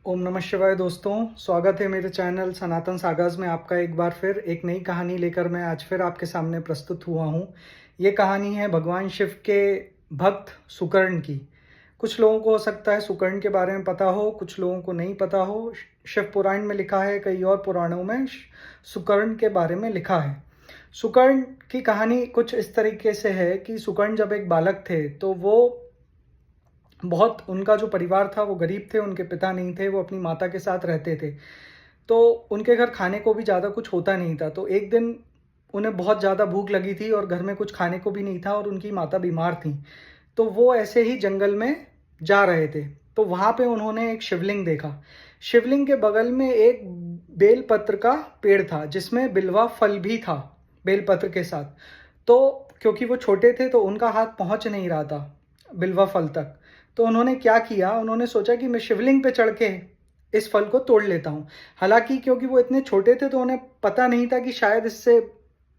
ओम नमः शिवाय दोस्तों, स्वागत है मेरे चैनल सनातन सागाज़ में। आपका एक बार फिर एक नई कहानी लेकर मैं आज फिर आपके सामने प्रस्तुत हुआ हूँ। ये कहानी है भगवान शिव के भक्त सुकर्ण की। कुछ लोगों को हो सकता है सुकर्ण के बारे में पता हो, कुछ लोगों को नहीं पता हो। शिव पुराण में लिखा है, कई और पुराणों में सुकर्ण के बारे में लिखा है। सुकर्ण की कहानी कुछ इस तरीके से है कि सुकर्ण जब एक बालक थे तो वो बहुत उनका जो परिवार था वो गरीब थे, उनके पिता नहीं थे, वो अपनी माता के साथ रहते थे। तो उनके घर खाने को भी ज़्यादा कुछ होता नहीं था। तो एक दिन उन्हें बहुत ज़्यादा भूख लगी थी और घर में कुछ खाने को भी नहीं था और उनकी माता बीमार थी। तो वो ऐसे ही जंगल में जा रहे थे, तो वहाँ पे उन्होंने एक शिवलिंग देखा। शिवलिंग के बगल में एक बेलपत्र का पेड़ था जिसमें बिल्वा फल भी था बेलपत्र के साथ। तो क्योंकि वो छोटे थे तो उनका हाथ पहुँच नहीं रहा था बिल्वा फल तक। तो उन्होंने क्या किया, उन्होंने सोचा कि मैं शिवलिंग पे चढ़ के इस फल को तोड़ लेता हूँ। हालांकि क्योंकि वो इतने छोटे थे तो उन्हें पता नहीं था कि शायद इससे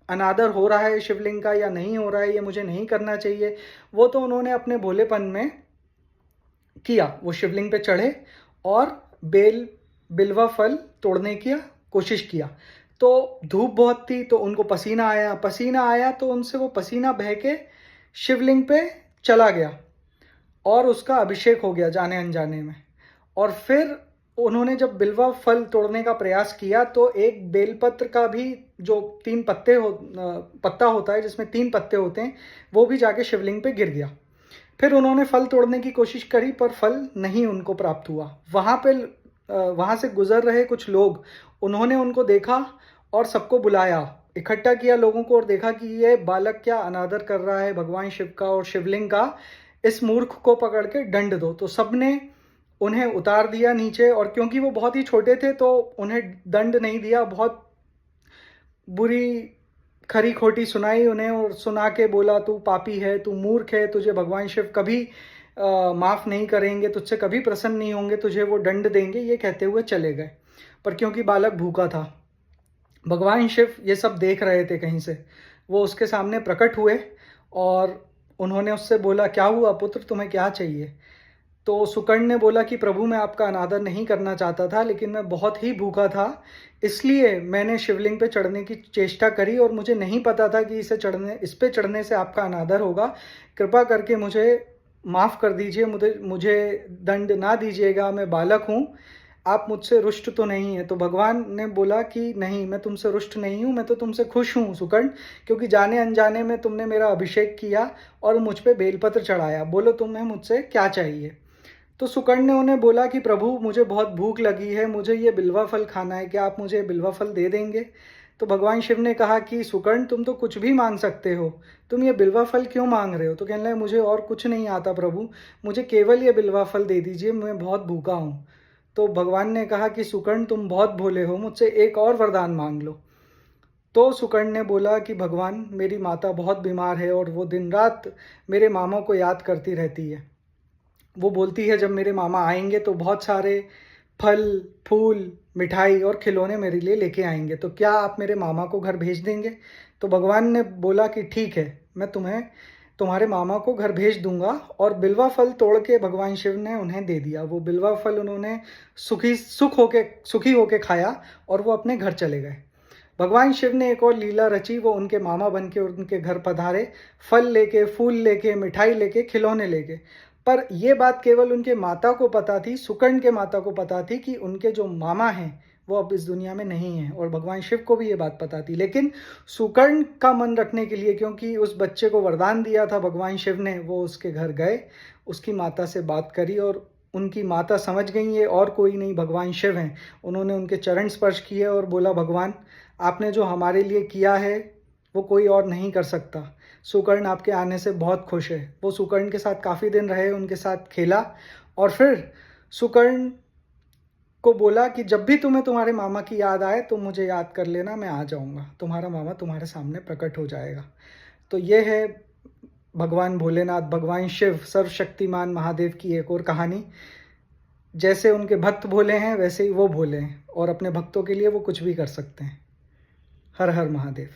अनादर हो रहा है शिवलिंग का या नहीं हो रहा है, ये मुझे नहीं करना चाहिए। वो तो उन्होंने अपने भोलेपन में किया, वो शिवलिंग पे चढ़े और बिल्वा फल तोड़ने की कोशिश किया। तो धूप बहुत थी तो उनको पसीना आया तो उनसे वो पसीना बह के शिवलिंग पे चला गया और उसका अभिषेक हो गया जाने अनजाने में। और फिर उन्होंने जब बिल्वा फल तोड़ने का प्रयास किया तो एक बेलपत्र का भी जो पत्ता होता है जिसमें 3 पत्ते होते हैं, वो भी जाके शिवलिंग पे गिर गया। फिर उन्होंने फल तोड़ने की कोशिश करी पर फल नहीं उनको प्राप्त हुआ। वहाँ से गुजर रहे कुछ लोग, उन्होंने उनको देखा और सबको बुलाया, इकट्ठा किया लोगों को और देखा कि ये बालक क्या अनादर कर रहा है भगवान शिव का और शिवलिंग का, इस मूर्ख को पकड़ के दंड दो। तो सबने उन्हें उतार दिया नीचे और क्योंकि वो बहुत ही छोटे थे तो उन्हें दंड नहीं दिया, बहुत बुरी खरी खोटी सुनाई उन्हें और सुना के बोला तू पापी है, तू मूर्ख है, तुझे भगवान शिव कभी माफ़ नहीं करेंगे, तुझसे कभी प्रसन्न नहीं होंगे, तुझे वो दंड देंगे, ये कहते हुए चले गए। पर क्योंकि बालक भूखा था, भगवान शिव ये सब देख रहे थे कहीं से, वो उसके सामने प्रकट हुए और उन्होंने उससे बोला, क्या हुआ पुत्र, तुम्हें क्या चाहिए? तो सुकर्ण ने बोला कि प्रभु मैं आपका अनादर नहीं करना चाहता था, लेकिन मैं बहुत ही भूखा था, इसलिए मैंने शिवलिंग पे चढ़ने की चेष्टा करी और मुझे नहीं पता था कि इस पे चढ़ने से आपका अनादर होगा। कृपा करके मुझे माफ़ कर दीजिए, मुझे दंड ना दीजिएगा, मैं बालक हूँ, आप मुझसे रुष्ट तो नहीं है। तो भगवान ने बोला कि नहीं, मैं तुमसे रुष्ट नहीं हूँ, मैं तो तुमसे खुश हूँ सुकर्ण, क्योंकि जाने अनजाने में तुमने मेरा अभिषेक किया और मुझ पे बेलपत्र चढ़ाया। बोलो तुम्हें मुझसे क्या चाहिए? तो सुकर्ण ने उन्हें बोला कि प्रभु मुझे बहुत भूख लगी है, मुझे ये बिल्वा फल खाना है, क्या आप मुझे बिल्वा फल दे देंगे? तो भगवान शिव ने कहा कि सुकर्ण तुम तो कुछ भी मांग सकते हो, तुम ये बिल्वा फल क्यों मांग रहे हो? तो कहने लगे मुझे और कुछ नहीं आता प्रभु, मुझे केवल ये बिल्वा फल दे दीजिए, मैं बहुत भूखा हूँ। तो भगवान ने कहा कि सुकर्ण तुम बहुत भोले हो, मुझसे एक और वरदान मांग लो। तो सुकर्ण ने बोला कि भगवान मेरी माता बहुत बीमार है और वो दिन रात मेरे मामा को याद करती रहती है। वो बोलती है जब मेरे मामा आएंगे तो बहुत सारे फल, फूल, मिठाई और खिलौने मेरे लिए लेके आएंगे, तो क्या आप मेरे मामा को घर भेज देंगे? तो भगवान ने बोला कि ठीक है, मैं तुम्हारे मामा को घर भेज दूंगा। और बिल्वा फल तोड़ के भगवान शिव ने उन्हें दे दिया। वो बिल्वा फल उन्होंने सुखी होके खाया और वो अपने घर चले गए। भगवान शिव ने एक और लीला रची, वो उनके मामा बन के उनके घर पधारे, फल लेके, फूल लेके, मिठाई लेके, खिलौने लेके। पर यह बात केवल उनके माता को पता थी, सुकर्ण के माता को पता थी कि उनके जो मामा हैं वो अब इस दुनिया में नहीं है, और भगवान शिव को भी ये बात पता थी। लेकिन सुकर्ण का मन रखने के लिए, क्योंकि उस बच्चे को वरदान दिया था भगवान शिव ने, वो उसके घर गए, उसकी माता से बात करी और उनकी माता समझ गई ये और कोई नहीं भगवान शिव हैं। उन्होंने उनके चरण स्पर्श किए और बोला, भगवान आपने जो हमारे लिए किया है वो कोई और नहीं कर सकता। सुकर्ण आपके आने से बहुत खुश है। वो सुकर्ण के साथ काफ़ी दिन रहे, उनके साथ खेला और फिर सुकर्ण को बोला कि जब भी तुम्हें तुम्हारे मामा की याद आए तो मुझे याद कर लेना, मैं आ जाऊंगा, तुम्हारा मामा तुम्हारे सामने प्रकट हो जाएगा। तो ये है भगवान भोलेनाथ, भगवान शिव, सर्वशक्तिमान महादेव की एक और कहानी। जैसे उनके भक्त भोले हैं वैसे ही वो भोले हैं और अपने भक्तों के लिए वो कुछ भी कर सकते हैं। हर हर महादेव।